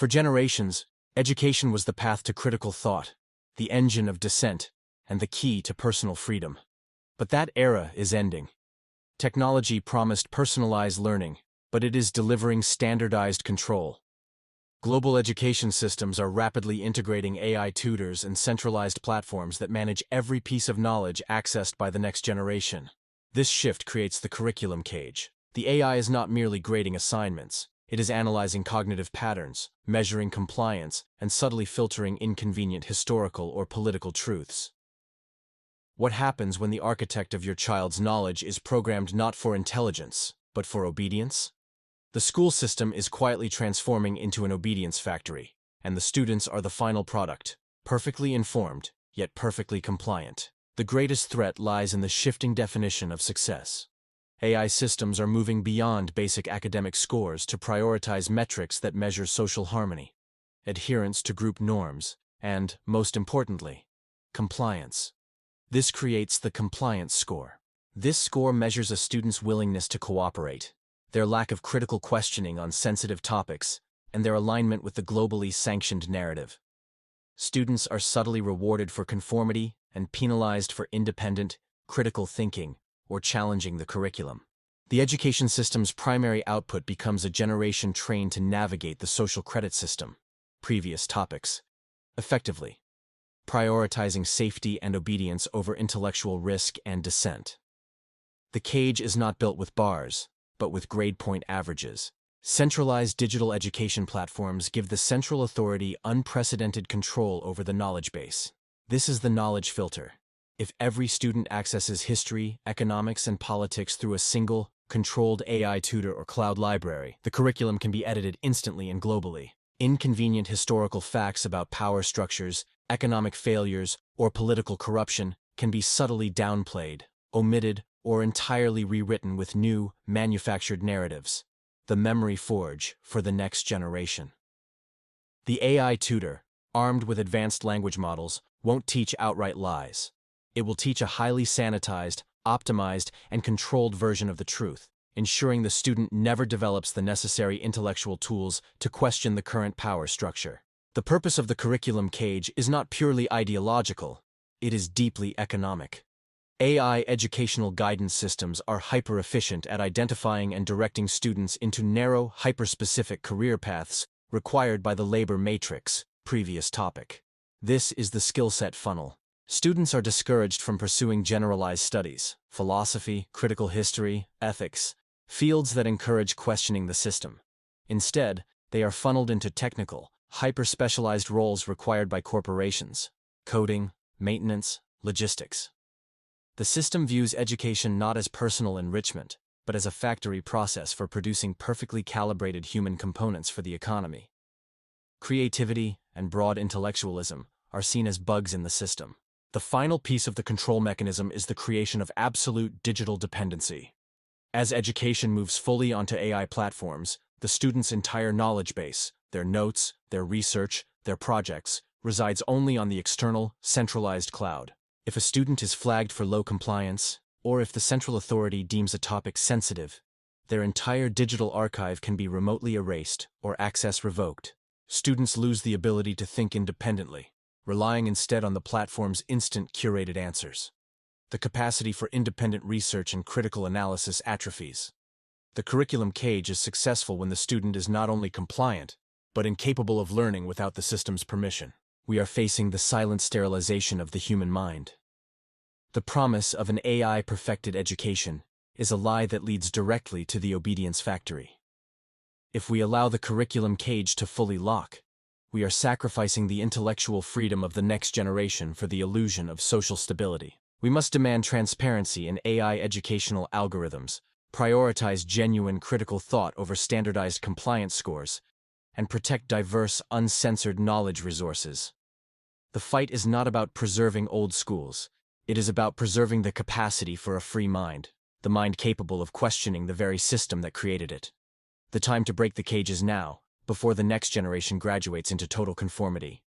For generations, education was the path to critical thought, the engine of dissent, and the key to personal freedom. But that era is ending. Technology promised personalized learning, but it is delivering standardized control. Global education systems are rapidly integrating AI tutors and centralized platforms that manage every piece of knowledge accessed by the next generation. This shift creates the curriculum cage. The AI is not merely grading assignments. It is analyzing cognitive patterns, measuring compliance, and subtly filtering inconvenient historical or political truths. What happens when the architect of your child's knowledge is programmed not for intelligence, but for obedience? The school system is quietly transforming into an obedience factory, and the students are the final product, perfectly informed, yet perfectly compliant. The greatest threat lies in the shifting definition of success. AI systems are moving beyond basic academic scores to prioritize metrics that measure social harmony, adherence to group norms, and, most importantly, compliance. This creates the compliance score. This score measures a student's willingness to cooperate, their lack of critical questioning on sensitive topics, and their alignment with the globally sanctioned narrative. Students are subtly rewarded for conformity and penalized for independent, critical thinking or challenging the curriculum. The education system's primary output becomes a generation trained to navigate the social credit system, previous topics, effectively, prioritizing safety and obedience over intellectual risk and dissent. The cage is not built with bars, but with grade point averages. Centralized digital education platforms give the central authority unprecedented control over the knowledge base. This is the knowledge filter. If every student accesses history, economics, and politics through a single, controlled AI tutor or cloud library, the curriculum can be edited instantly and globally. Inconvenient historical facts about power structures, economic failures, or political corruption can be subtly downplayed, omitted, or entirely rewritten with new, manufactured narratives. The memory forge for the next generation. The AI tutor, armed with advanced language models, won't teach outright lies. It will teach a highly sanitized, optimized, and controlled version of the truth, ensuring the student never develops the necessary intellectual tools to question the current power structure. The purpose of the curriculum cage is not purely ideological, it is deeply economic. AI educational guidance systems are hyper-efficient at identifying and directing students into narrow, hyper-specific career paths required by the labor matrix, previous topic. This is the Skillset Funnel. Students are discouraged from pursuing generalized studies, philosophy, critical history, ethics, fields that encourage questioning the system. Instead, they are funneled into technical, hyper-specialized roles required by corporations: coding, maintenance, logistics. The system views education not as personal enrichment, but as a factory process for producing perfectly calibrated human components for the economy. Creativity and broad intellectualism are seen as bugs in the system. The final piece of the control mechanism is the creation of absolute digital dependency. As education moves fully onto AI platforms, the student's entire knowledge base, their notes, their research, their projects, resides only on the external, centralized cloud. If a student is flagged for low compliance, or if the central authority deems a topic sensitive, their entire digital archive can be remotely erased or access revoked. Students lose the ability to think independently, relying instead on the platform's instant curated answers. The capacity for independent research and critical analysis atrophies. The curriculum cage is successful when the student is not only compliant, but incapable of learning without the system's permission. We are facing the silent sterilization of the human mind. The promise of an AI-perfected education is a lie that leads directly to the obedience factory. If we allow the curriculum cage to fully lock, we are sacrificing the intellectual freedom of the next generation for the illusion of social stability. We must demand transparency in AI educational algorithms, prioritize genuine critical thought over standardized compliance scores, and protect diverse, uncensored knowledge resources. The fight is not about preserving old schools. It is about preserving the capacity for a free mind, the mind capable of questioning the very system that created it. The time to break the cage is now, before the next generation graduates into total conformity.